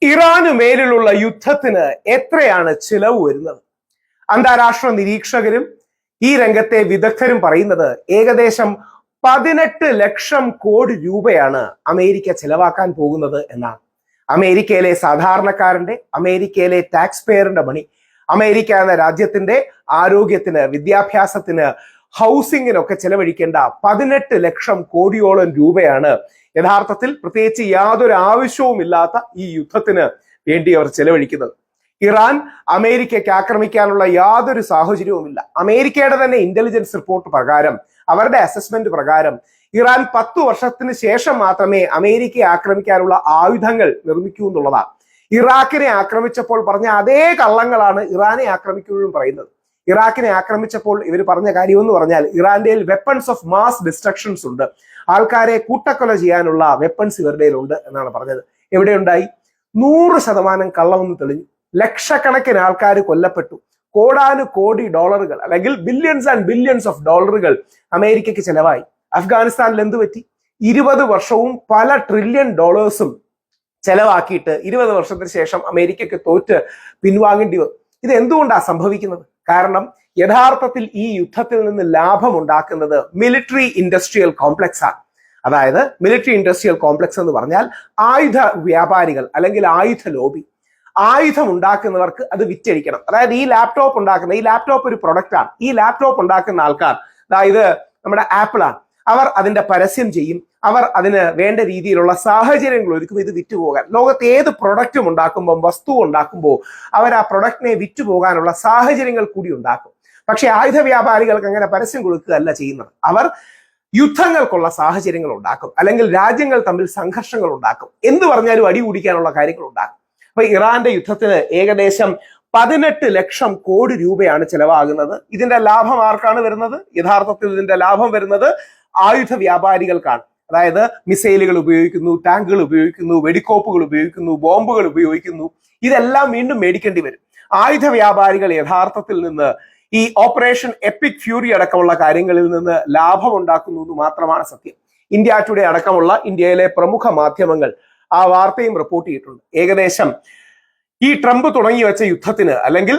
ഇറാന് മേലിലുള്ള യുദ്ധത്തിന് എത്രയാണ് ചിലവ് വരുന്നത്? അന്താരാഷ്ട്ര നിരീക്ഷകരും ഈ രംഗത്തെ വിദഗ്ധരും പറയുന്നത് ഏകദേശം 18 ലക്ഷം കോടി രൂപയാണ് അമേരിക്ക ചെലവാക്കാൻ പോകുന്നത് എന്നാണ്. അമേരിക്കയിലെ സാധാരണക്കാരന്റെ, അമേരിക്കയിലെ ടാക്സ് പേയറിന്റെ മണി, അമേരിക്ക എന്ന രാജ്യത്തിന്റെ ആരോഗ്യത്തിന്, വിദ്യാഭ്യാസത്തിന്, ഹൗസിങ്ങിനൊക്കെ ചെലവഴിക്കേണ്ട 18 ലക്ഷം കോടിയോളം രൂപയാണ് യഥാർത്ഥത്തിൽ പ്രത്യേകിച്ച് യാതൊരു ആവശ്യവുമില്ലാത്ത ഈ യുദ്ധത്തിന് വേണ്ടി അവർ ചെലവഴിക്കുന്നത്. ഇറാൻ അമേരിക്കയ്ക്ക് ആക്രമിക്കാനുള്ള യാതൊരു സാഹചര്യവുമില്ല. അമേരിക്കയുടെ തന്നെ ഇന്റലിജൻസ് റിപ്പോർട്ട് പ്രകാരം, അവരുടെ അസസ്മെന്റ് പ്രകാരം ഇറാൻ 10 വർഷത്തിന് ശേഷം മാത്രമേ അമേരിക്കയെ ആക്രമിക്കാനുള്ള ആയുധങ്ങൾ നിർമ്മിക്കൂ എന്നുള്ളതാണ്. ഇറാഖിനെ ആക്രമിച്ചപ്പോൾ പറഞ്ഞ അതേ കള്ളങ്ങളാണ് ഇറാനെ ആക്രമിക്കുമ്പോഴും പറയുന്നത്. ഇറാഖിനെ ആക്രമിച്ചപ്പോൾ ഇവർ പറഞ്ഞ കാര്യം എന്ന് പറഞ്ഞാൽ ഇറാന്റെ വെപ്പൺസ് ഓഫ് മാസ് ഡിസ്ട്രക്ഷൻസ് ഉണ്ട്, ആൾക്കാരെ കൂട്ടക്കൊല ചെയ്യാനുള്ള വെപ്പൺസ് ഇവരുടെ ഉണ്ട് എന്നാണ് പറഞ്ഞത്. എവിടെയുണ്ടായി? 100% കള്ളമെന്ന് തെളിഞ്ഞു. ലക്ഷക്കണക്കിന് ആൾക്കാർ കൊല്ലപ്പെട്ടു. കോടാനുകോടി ഡോളറുകൾ അല്ലെങ്കിൽ ബില്യൺസ് ആൻഡ് ബില്യൺസ് ഓഫ് ഡോളറുകൾ അമേരിക്കയ്ക്ക് ചെലവായി. അഫ്ഗാനിസ്ഥാനിൽ എന്ത് പറ്റി? 20 വർഷവും പല ട്രില്യൺ ഡോളേഴ്സും ചെലവാക്കിയിട്ട് 20 വർഷത്തിന് ശേഷം അമേരിക്കയ്ക്ക് തോറ്റ് പിൻവാങ്ങേണ്ടി വന്നു. ഇത് എന്തുകൊണ്ടാണ് സംഭവിക്കുന്നത്? കാരണം യഥാർത്ഥത്തിൽ ഈ യുദ്ധത്തിൽ നിന്ന് ലാഭം ഉണ്ടാക്കുന്നത് മിലിറ്ററി ഇൻഡസ്ട്രിയൽ കോംപ്ലക്സ് ആണ്. അതായത് മിലിറ്ററി ഇൻഡസ്ട്രിയൽ കോംപ്ലക്സ് എന്ന് പറഞ്ഞാൽ ആയുധ വ്യാപാരികൾ അല്ലെങ്കിൽ ആയുധ ലോബി. ആയുധം ഉണ്ടാക്കുന്നവർക്ക് അത് വിറ്റഴിക്കണം. അതായത് ഈ ലാപ്ടോപ്പ് ഒരു പ്രൊഡക്റ്റ് ആണ്. ഈ ലാപ്ടോപ്പ് ഉണ്ടാക്കുന്ന ആൾക്കാർ, അതായത് നമ്മുടെ ആപ്പിൾ ആണ്, അവർ അതിന്റെ പരസ്യം ചെയ്യും, അവർ അതിന് വേണ്ട രീതിയിലുള്ള സാഹചര്യങ്ങൾ ഒരുക്കും ഇത് വിറ്റുപോകാൻ. ലോകത്ത് ഏത് പ്രൊഡക്റ്റും ഉണ്ടാക്കുമ്പോൾ, വസ്തു ഉണ്ടാക്കുമ്പോൾ അവർ ആ പ്രൊഡക്റ്റിനെ വിറ്റുപോകാനുള്ള സാഹചര്യങ്ങൾ കൂടി ഉണ്ടാക്കും. പക്ഷെ ആയുധ വ്യാപാരികൾക്ക് അങ്ങനെ പരസ്യം കൊടുക്കുകയല്ല ചെയ്യുന്നത്. അവർ യുദ്ധങ്ങൾക്കുള്ള സാഹചര്യങ്ങൾ ഉണ്ടാക്കും, അല്ലെങ്കിൽ രാജ്യങ്ങൾ തമ്മിൽ സംഘർഷങ്ങൾ ഉണ്ടാക്കും, എന്ത് പറഞ്ഞാലും അടി കൂടിക്കാനുള്ള കാര്യങ്ങൾ ഉണ്ടാക്കും. അപ്പൊ ഇറാന്റെ യുദ്ധത്തിന് ഏകദേശം 18 ലക്ഷം കോടി രൂപയാണ് ചെലവാകുന്നത്. ഇതിന്റെ ലാഭം ആർക്കാണ് വരുന്നത്? യഥാർത്ഥത്തിൽ ഇതിന്റെ ലാഭം വരുന്നത് ആയുധ വ്യാപാരികൾക്കാണ്. അതായത് മിസൈലുകൾ ഉപയോഗിക്കുന്നു, ടാങ്കുകൾ ഉപയോഗിക്കുന്നു, വെടിക്കോപ്പുകൾ ഉപയോഗിക്കുന്നു, ബോംബുകൾ ഉപയോഗിക്കുന്നു. ഇതെല്ലാം വീണ്ടും മേടിക്കേണ്ടി വരും. ആയുധ വ്യാപാരികൾ യഥാർത്ഥത്തിൽ നിന്ന് ഈ ഓപ്പറേഷൻ എപ്പിക് ഫ്യൂറി അടക്കമുള്ള കാര്യങ്ങളിൽ നിന്ന് ലാഭം ഉണ്ടാക്കുന്നു എന്ന് മാത്രമാണ് സത്യം. ഇന്ത്യ ടുഡേ അടക്കമുള്ള ഇന്ത്യയിലെ പ്രമുഖ മാധ്യമങ്ങൾ ആ വാർത്തയും റിപ്പോർട്ട് ചെയ്തിട്ടുണ്ട്. ഏകദേശം ഈ ട്രംപ് തുടങ്ങി വെച്ച യുദ്ധത്തിന് അല്ലെങ്കിൽ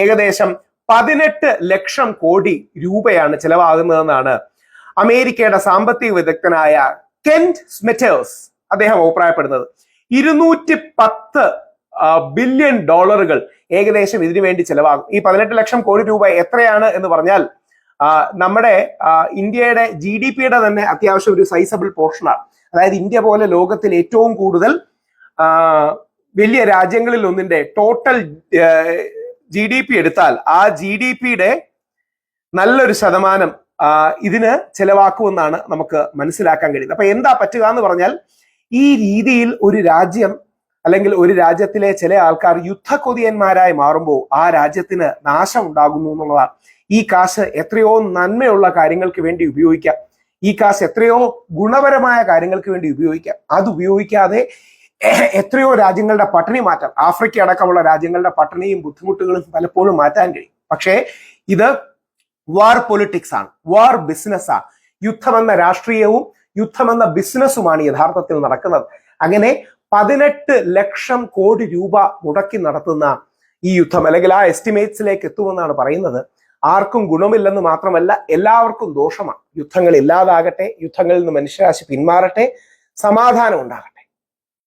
ഏകദേശം 18 ലക്ഷം കോടി രൂപയാണ് ചെലവാകുന്നതെന്നാണ് അമേരിക്കയുടെ സാമ്പത്തിക വിദഗ്ധനായ കെന്റ് സ്മിറ്റേഴ്സ് അദ്ദേഹം അഭിപ്രായപ്പെടുന്നത്. 210 ബില്യൺ ഡോളറുകൾ ഏകദേശം ഇതിനു വേണ്ടി ചെലവാകും. ഈ 18 ലക്ഷം കോടി രൂപ എത്രയാണ് എന്ന് പറഞ്ഞാൽ നമ്മുടെ ഇന്ത്യയുടെ GDP-യുടെ തന്നെ അത്യാവശ്യം ഒരു സൈസബിൾ പോർഷനാണ്. അതായത് ഇന്ത്യ പോലെ ലോകത്തിൽ ഏറ്റവും കൂടുതൽ വലിയ രാജ്യങ്ങളിൽ ഒന്നിന്റെ ടോട്ടൽ GDP എടുത്താൽ ആ GDP-യുടെ നല്ലൊരു ശതമാനം ഇതിന് ചെലവാക്കുമെന്നാണ് നമുക്ക് മനസ്സിലാക്കാൻ കഴിയുന്നത്. അപ്പൊ എന്താ പറ്റുക എന്ന് പറഞ്ഞാൽ, ഈ രീതിയിൽ ഒരു രാജ്യം അല്ലെങ്കിൽ ഒരു രാജ്യത്തിലെ ചില ആൾക്കാർ യുദ്ധക്കൊതിയന്മാരായി മാറുമ്പോൾ ആ രാജ്യത്തിന് നാശം ഉണ്ടാകുന്നു എന്നുള്ളതാണ്. ഈ കാശ് എത്രയോ നന്മയുള്ള കാര്യങ്ങൾക്ക് വേണ്ടി ഉപയോഗിക്കാം. ഈ കാശ് എത്രയോ ഗുണപരമായ കാര്യങ്ങൾക്ക് വേണ്ടി ഉപയോഗിക്കാം. അത് ഉപയോഗിക്കാതെ എത്രയോ രാജ്യങ്ങളുടെ പട്ടിണി മാറ്റാം. ആഫ്രിക്ക അടക്കമുള്ള രാജ്യങ്ങളുടെ പട്ടിണിയും ബുദ്ധിമുട്ടുകളും പലപ്പോഴും മാറ്റാൻ കഴിയും. പക്ഷേ ഇത് വാർ പൊളിറ്റിക്സ് ആണ്, വാർ ബിസിനസ് ആണ്. യുദ്ധമെന്ന രാഷ്ട്രീയവും യുദ്ധമെന്ന ബിസിനസ്സുമാണ് യഥാർത്ഥത്തിൽ നടക്കുന്നത്. അങ്ങനെ 18 ലക്ഷം കോടി രൂപ മുടക്കി നടത്തുന്ന ഈ യുദ്ധം അല്ലെങ്കിൽ ആ എസ്റ്റിമേറ്റ്സിലേക്ക് എത്തുമെന്നാണ് പറയുന്നത്. ആർക്കും ഗുണമില്ലെന്ന് മാത്രമല്ല, എല്ലാവർക്കും ദോഷമാണ്. യുദ്ധങ്ങൾ ഇല്ലാതാകട്ടെ, യുദ്ധങ്ങളിൽ നിന്ന് മനുഷ്യരാശി പിന്മാറട്ടെ, സമാധാനം ഉണ്ടാകട്ടെ.